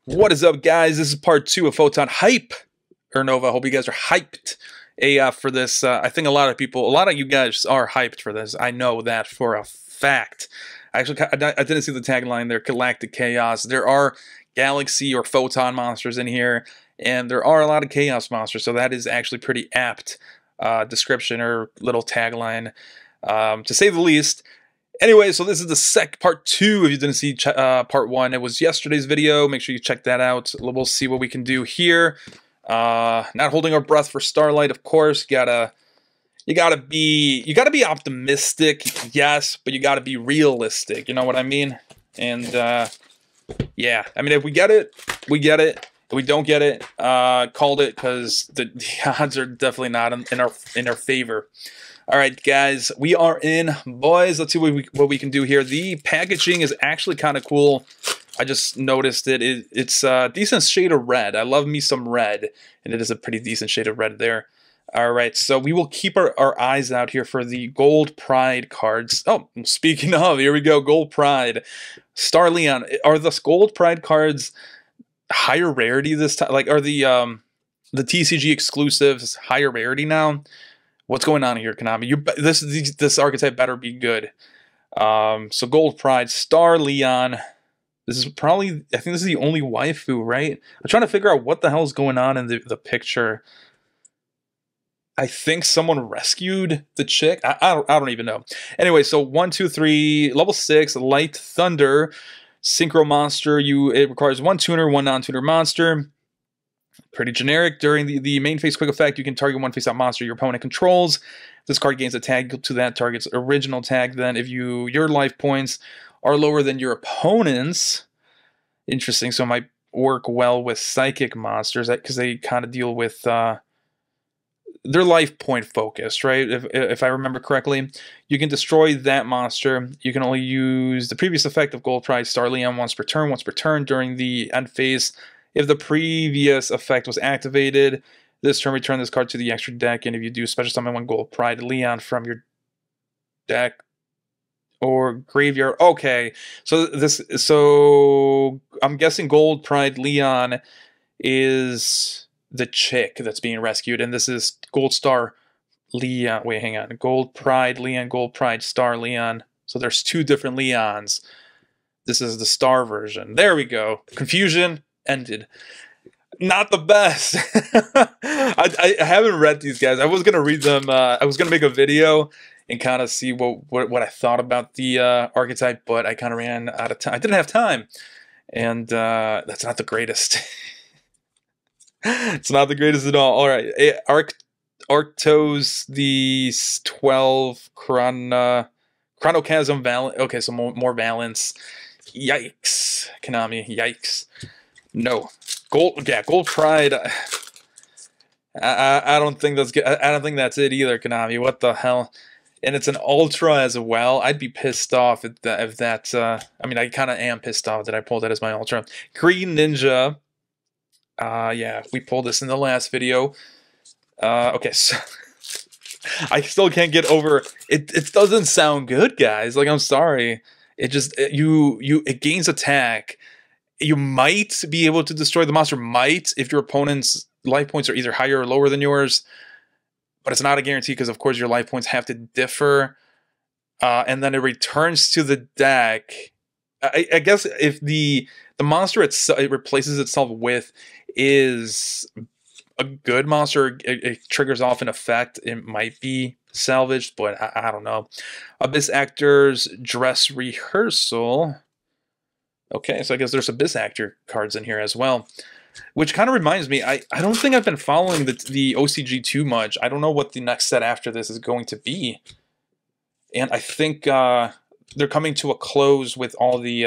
What is up, guys? This is part 2 of Photon Hypernova. I hope you guys are hyped AF for this. I think a lot of you guys are hyped for this. I know that for a fact. Actually, I didn't see the tagline there, Galactic Chaos. There are galaxy or photon monsters in here, and there are a lot of chaos monsters, so that is actually pretty apt description or little tagline, to say the least. Anyway, so this is the part 2. If you didn't see part 1, it was yesterday's video. Make sure you check that out. We'll see what we can do here. Not holding our breath for Starlight, of course. You gotta be optimistic, yes, but you gotta be realistic. You know what I mean? And yeah, I mean, if we get it, we get it. If we don't get it, called it, because the odds are definitely not in our favor. All right, guys, we are in, boys. Let's see what we can do here. The packaging is actually kind of cool. I just noticed it. It's a decent shade of red. I love me some red, and it is a pretty decent shade of red there. All right, so we will keep our eyes out here for the Gold Pride cards. Oh, speaking of, here we go, Gold Pride. Star Leon. Are the Gold Pride cards higher rarity this time? Like, are the TCG exclusives higher rarity now? What's going on here, Konami? This archetype better be good. So Gold Pride, Star Leon. This is probably, I think this is the only waifu, right? I'm trying to figure out what the hell is going on in the picture. I think someone rescued the chick. I don't even know. Anyway, so 1, 2, 3, level 6, Light Thunder, Synchro Monster. It requires 1 tuner, 1 non-tuner monster. Pretty generic. During the main phase quick effect, you can target one face-out monster your opponent controls. This card gains a tag to that target's original tag. Then, if your life points are lower than your opponent's, interesting. So it might work well with psychic monsters because they kind of deal with their life point focus, right? If I remember correctly, you can destroy that monster. You can only use the previous effect of Gold Pride Star Leon once per turn during the end phase. If the previous effect was activated, this turn return this card to the extra deck, and if you do, special summon 1 Gold Pride Leon from your deck or graveyard. Okay, so I'm guessing Gold Pride Leon is the chick that's being rescued, and this is Gold Star Leon. Wait, hang on. Gold Pride Leon, Gold Pride Star Leon. So there's 2 different Leons. This is the Star version. There we go. Confusion ended. Not the best. I haven't read these guys. I was gonna read them. I was gonna make a video and kind of see what I thought about the archetype, but I kind of ran out of time. I didn't have time, and that's not the greatest. It's not the greatest at all. All right, Arctos, the 12 Chronochasm Valence. Okay, so more Valence. Yikes, Konami. Yikes. No. Gold Pride. I don't think that's good. I don't think that's it either, Konami. What the hell? And it's an Ultra as well. I'd be pissed off if that's I mean, I kind of am pissed off that I pulled that as my Ultra. Green Ninja. Yeah, we pulled this in the last video. Okay, so I still can't get over it. It doesn't sound good, guys. Like, I'm sorry. It just it gains attack. You might be able to destroy the monster. Might, if your opponent's life points are either higher or lower than yours. But it's not a guarantee because, of course, your life points have to differ. And then it returns to the deck. I guess if the monster it replaces itself with is a good monster, it triggers off an effect, it might be salvaged, but I don't know. Abyss Actor's Dress Rehearsal. Okay, so I guess there's Abyss Actor cards in here as well. Which kind of reminds me, I don't think I've been following the OCG too much. I don't know what the next set after this is going to be. And I think they're coming to a close with all the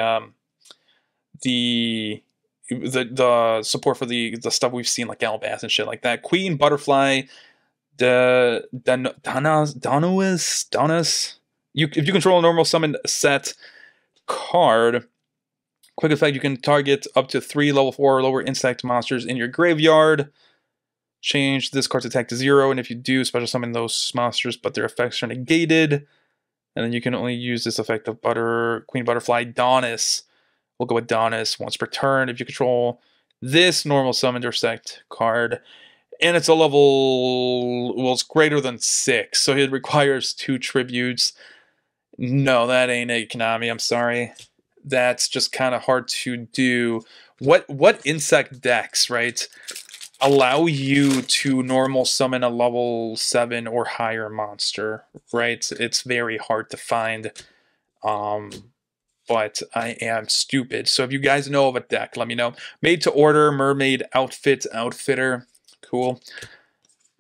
support for the stuff we've seen, like Albath and shit like that. Queen Butterfly, Donis. If you control a normal summon set card, quick effect, you can target up to 3 level 4 or lower insect monsters in your graveyard. Change this card's attack to 0, and if you do, special summon those monsters, but their effects are negated. And then you can only use this effect of Queen Butterfly Donis We'll go Adonis once per turn if you control this normal summon intersect card. And it's a level, well, it's greater than 6, so it requires 2 tributes. No, that ain't it, Konami. I'm sorry. That's just kind of hard to do. What insect decks, right, allow you to normal summon a level 7 or higher monster, right? It's very hard to find. But I am stupid. So if you guys know of a deck, let me know. Made to order, mermaid outfit, outfitter. Cool.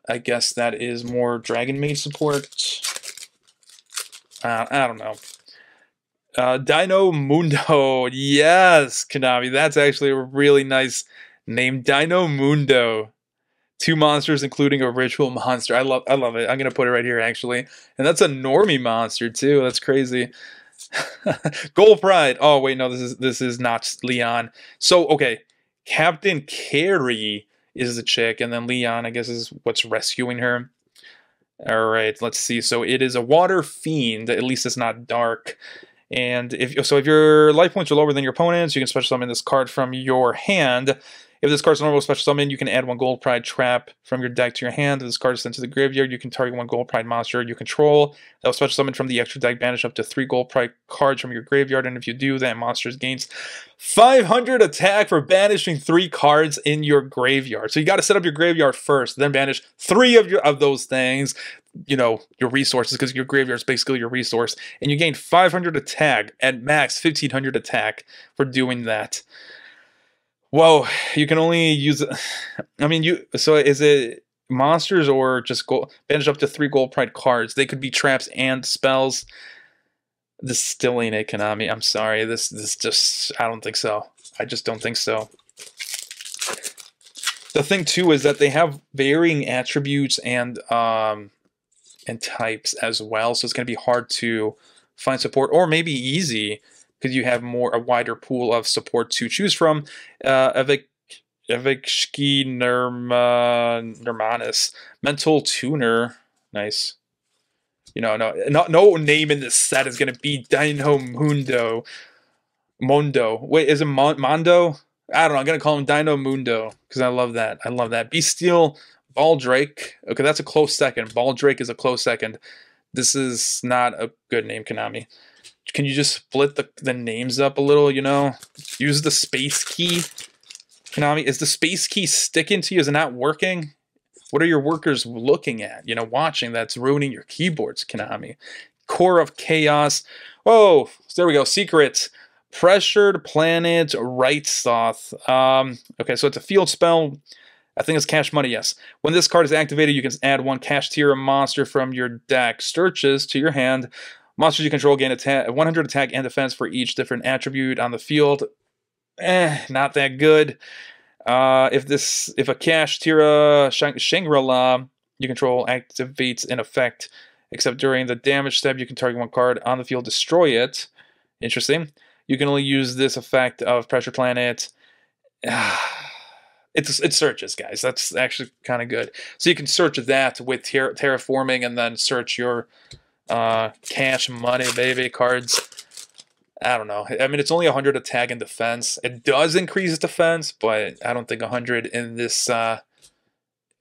I guess that is more Dragon Maid support. I don't know. Dino Mundo. Yes, Konami. That's actually a really nice name. Dino Mundo. 2 monsters, including a ritual monster. I love it. I'm gonna put it right here, actually. And that's a normie monster too. That's crazy. Gold Pride. Oh wait, no, this is not Leon. So okay, Captain Carey is the chick, and then Leon, I guess, is what's rescuing her. All right, let's see. So it is a water fiend. At least it's not dark. And if your life points are lower than your opponent's, you can special summon this card from your hand. If this card's a normal special summon, you can add 1 Gold Pride trap from your deck to your hand. If this card is sent to the graveyard, you can target 1 Gold Pride monster you control. That was special summoned from the extra deck, banish up to 3 Gold Pride cards from your graveyard, and if you do, that monster gains 500 attack for banishing 3 cards in your graveyard. So you got to set up your graveyard first, then banish 3 of those things, you know, your resources, because your graveyard is basically your resource, and you gain 500 attack, at max 1500 attack for doing that. Whoa, you can only use it. I mean, so is it monsters or just banish up to 3 Gold Pride cards? They could be traps and spells. This still ain't it, Konami. I'm sorry. This just, I don't think so. I just don't think so. The thing too is that they have varying attributes and types as well, so it's going to be hard to find support, or maybe easy, because you have a wider pool of support to choose from. 𝗦𝗦𝗣𝗢𝗔𝗡 Mental Tuner. Nice. You know, no name in this set is going to be Dino Mundo. Mondo. Wait, is it Mondo? I don't know. I'm going to call him Dino Mundo, because I love that. I love that. Bestial Baldrake. Okay, that's a close second. Baldrake is a close second. This is not a good name, Konami. Can you just split the names up a little, you know? Use the space key. Konami, is the space key sticking to you? Is it not working? What are your workers looking at? You know, watching that's ruining your keyboards, Konami. Core of Chaos. Oh, there we go. Secrets. Pressured Planet 𝗦𝗦𝗣𝗧. Okay, so it's a field spell. I think it's cash money, yes. When this card is activated, you can add 1 kashtira monster from your deck. Searches to your hand. Monsters you control gain 100 attack and defense for each different attribute on the field. Not that good. If a kashtira 𝗦𝗪𝗓 you control activates in effect, except during the damage step, you can target 1 card on the field, destroy it. Interesting. You can only use this effect of Pressure Planet. It searches, guys. That's actually kind of good. So you can search that with terraforming, and then search your cash money, baby, cards. I don't know. I mean, it's only 100 attack and defense. It does increase defense, but I don't think 100 in this in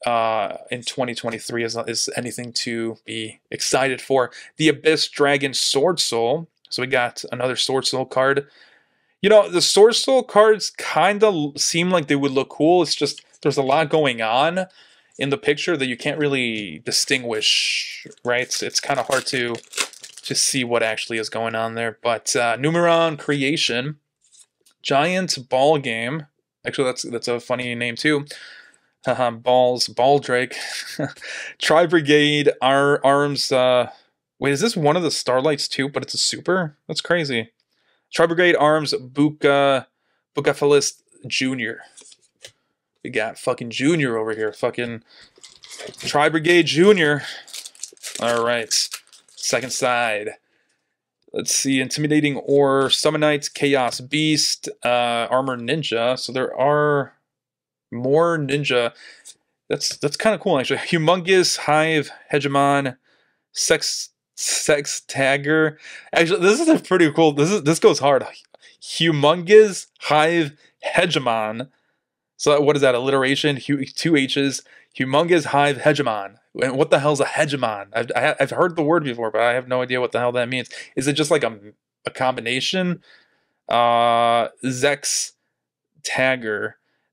2023 is anything to be excited for. The Abyss Dragon Sword Soul. So we got another Sword Soul card. You know, the Sword Soul cards kind of seem like they would look cool. It's just there's a lot going on in the picture that you can't really distinguish, right? It's kind of hard to see what actually is going on there. But Numeron Creation, Giant Ball Game. Actually, that's a funny name too. Baldrake. Tri-Brigade Arms. Wait, is this one of the Starlights too? But it's a super? That's crazy. Tri-Brigade Arms 𝗦𝗪𝗔𝗓 Jr. We got fucking Junior over here. Fucking Tri-Brigade Jr. Alright. Second side. Let's see. Intimidating Ore, Summon Knight, Chaos Beast, Armor Ninja. So there are more ninja. That's kind of cool, actually. Humongous Hive Hegemon, Sex Tagger. Actually, this is a pretty cool. This goes hard. 𝗦𝗦𝗣𝗣𝗢𝗔𝗡. So what is that, alliteration? Two H's. 𝗦𝗦𝗣𝗣𝗢�. And what the hell's a hegemon? I've heard the word before, but I have no idea what the hell that means. Is it just like a combination? Zex Tagger.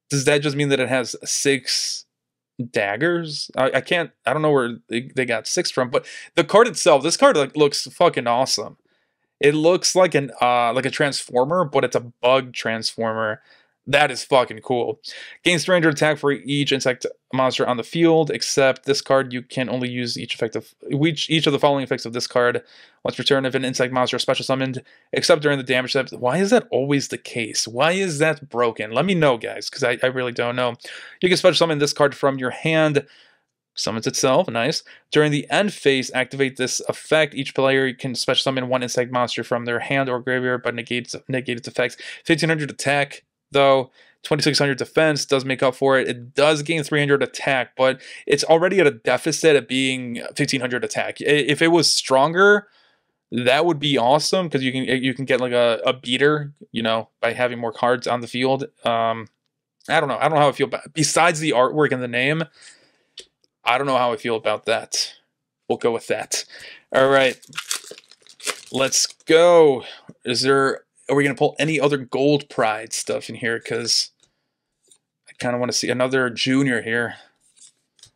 Does that just mean that it has 6 daggers? I don't know where they got 6 from, but the card itself, this card like looks fucking awesome. It looks like a transformer, but it's a bug transformer. That is fucking cool. Gains 300 attack for each insect monster on the field, except this card you can only use each of the following effects of this card. Once returned, if an insect monster is special summoned, except during the damage step. Why is that always the case? Why is that broken? Let me know, guys, because I really don't know. You can special summon this card from your hand. Summons itself, nice. During the end phase, activate this effect. Each player can special summon 1 insect monster from their hand or graveyard, but negate its effects. 1500 attack, though. 2600 defense does make up for it. It does gain 300 attack, but it's already at a deficit at being 1500 attack. If it was stronger, that would be awesome, because you can get like a beater, you know, by having more cards on the field. I don't know how I feel about it. Besides the artwork and the name, I don't know how I feel about that. We'll go with that. All right, let's go. Are we gonna pull any other Gold Pride stuff in here? Because I kind of want to see another Junior here.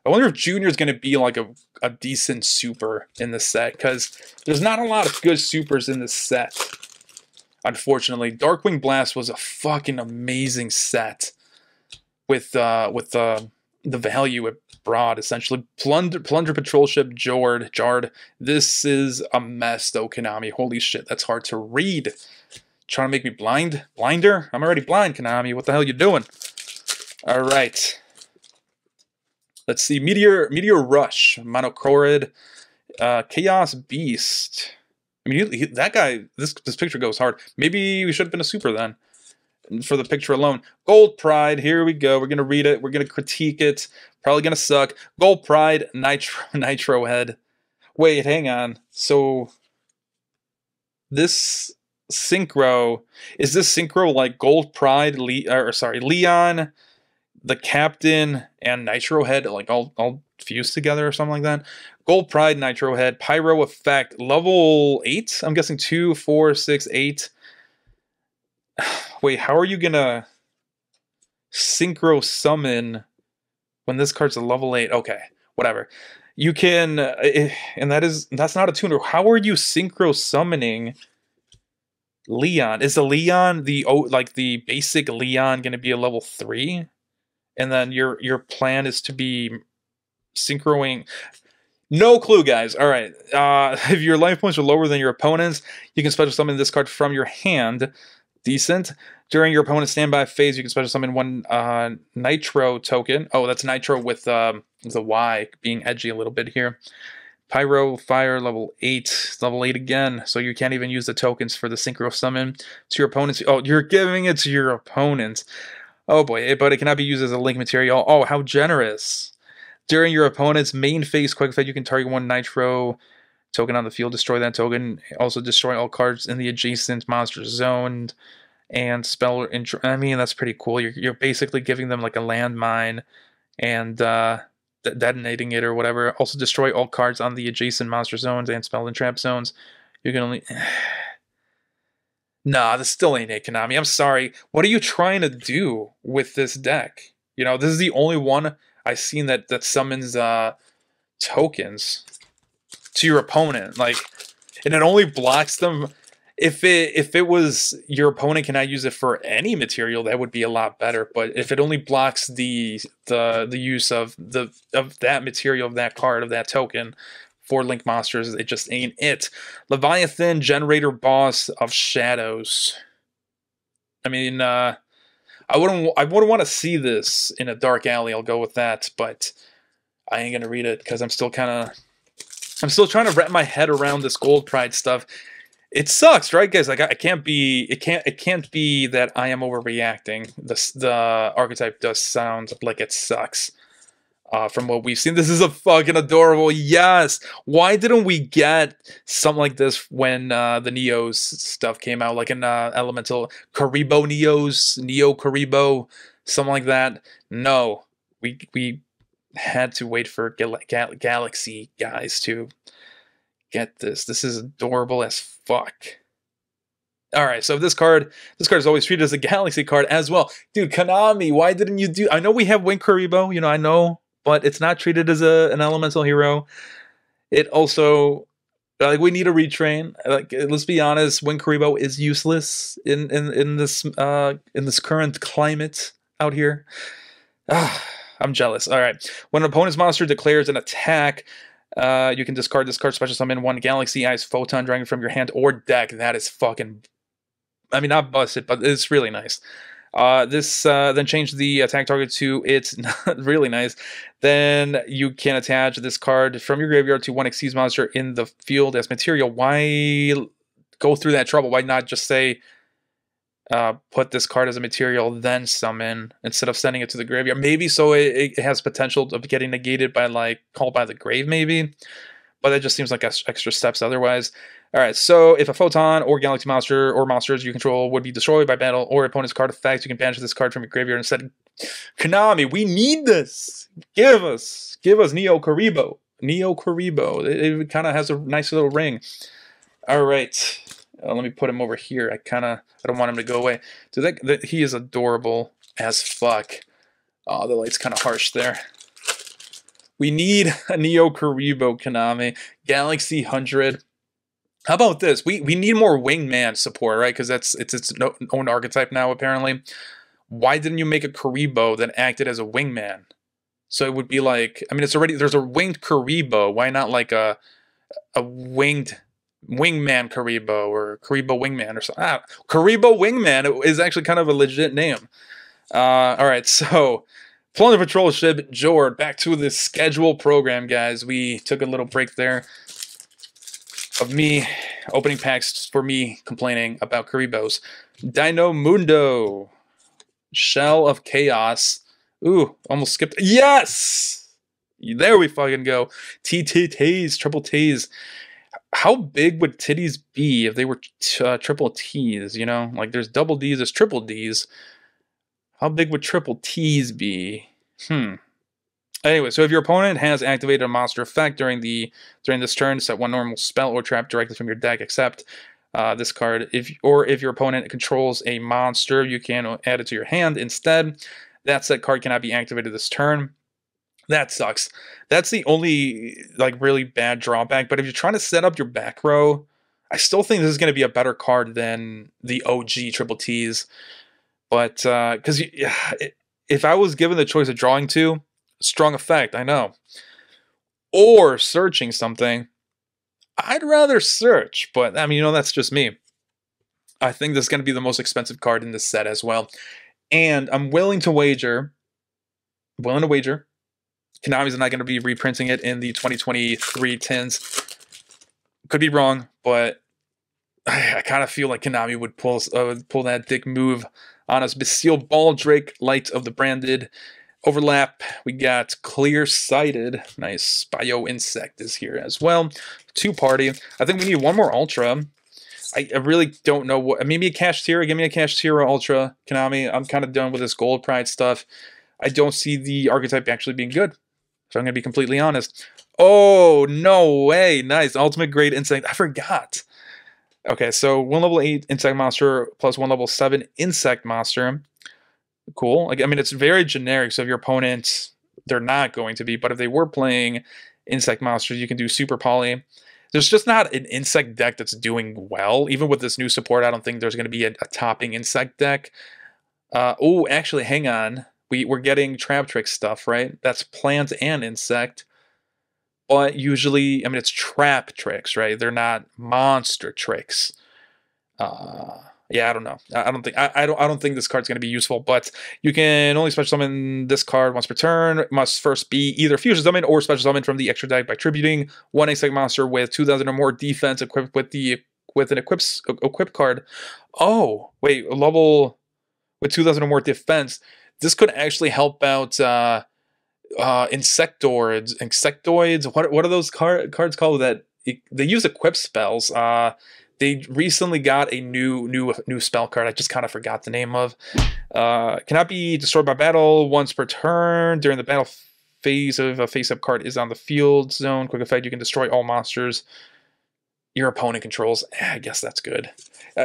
I wonder if Junior is gonna be like a decent super in this set, because there's not a lot of good supers in this set. Unfortunately, Darkwing Blast was a fucking amazing set with the value it brought, essentially. Plunder Patrol Ship Jard. This is a mess, though, Konami. Holy shit, that's hard to read. Trying to make me blinder? I'm already blind, Konami. What the hell you doing? All right. Let's see. Meteor Rush, Monochroid, Chaos Beast. I mean, that guy, this picture goes hard. Maybe we should have been a super then, for the picture alone. Gold Pride, here we go. We're going to read it. We're going to critique it. Probably going to suck. Gold Pride, Nitro Head. Wait, hang on. So, this synchro, is this synchro like Gold Pride, Leon, the Captain, and Nitro Head, like all fused together or something like that? Gold Pride, Nitro Head, Pyro Effect, level 8? I'm guessing 2, 4, 6, 8. Wait, how are you gonna synchro summon when this card's a level 8? Okay, whatever. You can, and that's not a tuner. How are you synchro summoning Leon? Is the Leon the basic Leon gonna be a level 3? And then your plan is to be synchroing. No clue, guys. All right. If your life points are lower than your opponent's, you can special summon this card from your hand. Decent. During your opponent's standby phase, you can special summon 1 Nitro token. Oh, that's Nitro with the Y, being edgy a little bit here. Pyro Fire, level 8. Level 8 again, so you can't even use the tokens for the synchro summon to your opponents. Oh, you're giving it to your opponents. Oh boy, but it cannot be used as a link material. Oh, how generous. During your opponent's main phase quick effect, you can target 1 Nitro token on the field, destroy that token. Also destroy all cards in the adjacent monster zone and spell intro. I mean, that's pretty cool. You're basically giving them like a landmine and detonating it or whatever. Also destroy all cards on the adjacent monster zones and spell and trap zones. You can only... Nah, this still ain't it, Konami. I'm sorry. What are you trying to do with this deck? You know, this is the only one I've seen that summons tokens to your opponent, like, and it only blocks them. If it was your opponent cannot use it for any material, that would be a lot better. But if it only blocks the use of that material, of that card, of that token for Link monsters, it just ain't it. Leviathan, Generator Boss of Shadows. I mean, I wouldn't want to see this in a dark alley. I'll go with that, but I ain't gonna read it because I'm still trying to wrap my head around this Gold Pride stuff. It sucks, right, guys? Like, it can't be that I am overreacting. The archetype does sound like it sucks. from what we've seen. This is a fucking adorable. Yes. Why didn't we get something like this when the Neos stuff came out, like in Elemental Karibo Neos, Neo Karibo, something like that? No, we had to wait for Galaxy guys to get this. This is adorable as fuck. All right, so this card is always treated as a Galaxy card as well. Dude, Konami, why didn't you do... I know we have Wing Karibo, you know, I know, but it's not treated as an elemental hero. It also... Like, we need a retrain. Like, let's be honest, Wing Karibo is useless in this current climate out here. I'm jealous. All right. When an opponent's monster declares an attack, you can discard this card, special summon one Galaxy Eyes Photon Dragon from your hand or deck. That is fucking... I mean, not busted, but it's really nice. This then change the attack target to it's not really nice. Then you can attach this card from your graveyard to one Xyz monster in the field as material. Why go through that trouble? Why not just say put this card as a material, then summon instead of sending it to the graveyard? Maybe so it has potential of getting negated by like Called by the Grave, maybe. But that just seems like extra steps otherwise. All right, so if a Photon or Galaxy monster or monsters you control would be destroyed by battle or opponent's card effects, you can banish this card from your graveyard instead. Konami, we need this. Give us Neo Karibo. Neo Karibo. It kind of has a nice little ring. All right, let me put him over here. I don't want him to go away. So he is adorable as fuck. Oh, the light's kind of harsh there. We need a Neo Karibo, Konami. Galaxy 100. How about this? We need more wingman support, right? Because it's its own archetype now, apparently. Why didn't you make a Karibo that acted as a wingman? So it would be like, I mean, it's already, there's a winged Karibo. Why not like a winged wingman Karibo or Karibo wingman or something? Karibo wingman is actually kind of a legit name. All right, so Plunder Patrol Ship Jord, back to the schedule program, guys. We took a little break there of me opening packs for me complaining about Karibos. Dino Mundo, Shell of Chaos. Ooh, almost skipped. Yes! There we fucking go. T's, triple T's. How big would titties be if they were triple T's, you know? Like there's double D's, there's triple D's. How big would triple T's be? Anyway, so if your opponent has activated a monster effect during this turn, set one normal spell or trap directly from your deck, except this card. If your opponent controls a monster, you can add it to your hand instead. That set card cannot be activated this turn. That sucks. That's the only like really bad drawback. But if you're trying to set up your back row, I still think this is going to be a better card than the OG triple T's. But because if I was given the choice of drawing two, strong effect, I know, or searching something, I'd rather search. But I mean, you know, that's just me. I think this is going to be the most expensive card in this set as well. And I'm willing to wager, Konami's not going to be reprinting it in the 2023 tins. Could be wrong, but I kind of feel like Konami would pull that dick move on us. Bastille Baldrake, Light of the Branded. Overlap, we got Clear Sighted. Nice. Bio Insect is here as well. Two party. I think we need one more Ultra. I really don't know what. Maybe a Kashtira. Give me a Kashtira Ultra, Konami. I'm kind of done with this Gold Pride stuff. I don't see the archetype actually being good. So I'm going to be completely honest. Oh, no way. Nice. Ultimate Grade Insect. I forgot. Okay, so 1 level 8 Insect Monster plus 1 level 7 Insect Monster. Cool. Like, I mean, it's very generic. So if your opponents, they're not going to be. But if they were playing Insect Monsters, you can do Super Poly. There's just not an insect deck that's doing well. Even with this new support, I don't think there's going to be a topping insect deck. Oh, actually, hang on. We're getting Trap Trick stuff, right? That's plant and insect. But usually, I mean, it's Trap Tricks, right? They're not monster tricks. Yeah, I don't know. I don't think this card's going to be useful, but you can only special summon this card once per turn. It must first be either fusion summon or special summon from the extra deck by tributing one insect monster with 2,000 or more defense equipped with an equip card. Oh, wait, a level with 2,000 or more defense. This could actually help out insectoids. What are those cards called that they use equip spells? They recently got a new spell card. I just kind of forgot the name of. Cannot be destroyed by battle once per turn. During the battle phase of a face-up card is on the field zone. Quick effect: you can destroy all monsters your opponent controls. I guess that's good.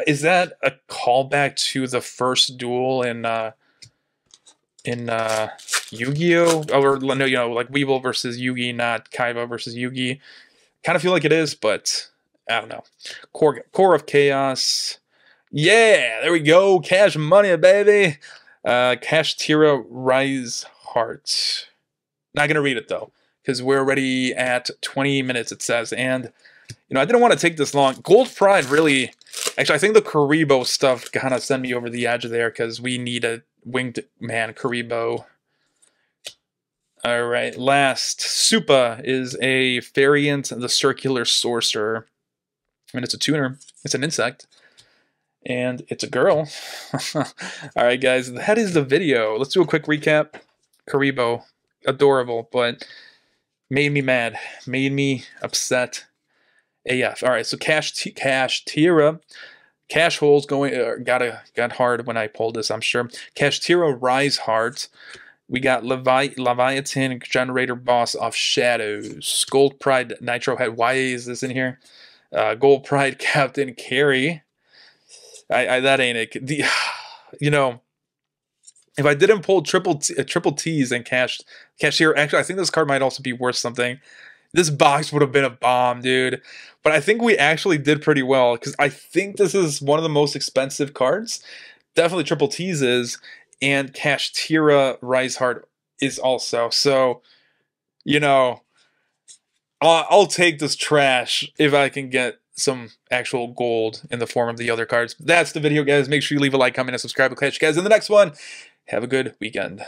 Is that a callback to the first duel in Yu-Gi-Oh? Or no, you know, like Weevil versus Yugi, not Kaiba versus Yugi. Kind of feel like it is, but I don't know. Core of Chaos. Yeah, there we go. Cash money, baby. Kashtira Rise Heart. Not gonna read it though, because we're already at 20 minutes. It says, and you know, I didn't want to take this long. Gold Pride really. Actually, I think the Karibo stuff kind of sent me over the edge there, because we need a winged man Karibo. All right, last Supa is a variant of the Circular Sorcerer. I mean, it's a tuner. It's an insect. And it's a girl. All right, guys, that is the video. Let's do a quick recap. Karibo, adorable, but made me mad. Made me upset AF. All right, so Kashtira. Cash holes going got hard when I pulled this, I'm sure. Kashtira Rise Heart. We got Leviathan Generator Boss of Shadows. Gold Pride Nitro Head. Why is this in here? Gold Pride Captain Carry. That ain't it. You know, if I didn't pull triple T's and Kashtira, actually, I think this card might also be worth something. This box would have been a bomb, dude. But I think we actually did pretty well, because I think this is one of the most expensive cards. Definitely triple T's is, and Kashtira Rise Heart is also. So, you know, I'll take this trash if I can get some actual gold in the form of the other cards. That's the video, guys. Make sure you leave a like, comment, and subscribe. I'll catch you guys in the next one. Have a good weekend.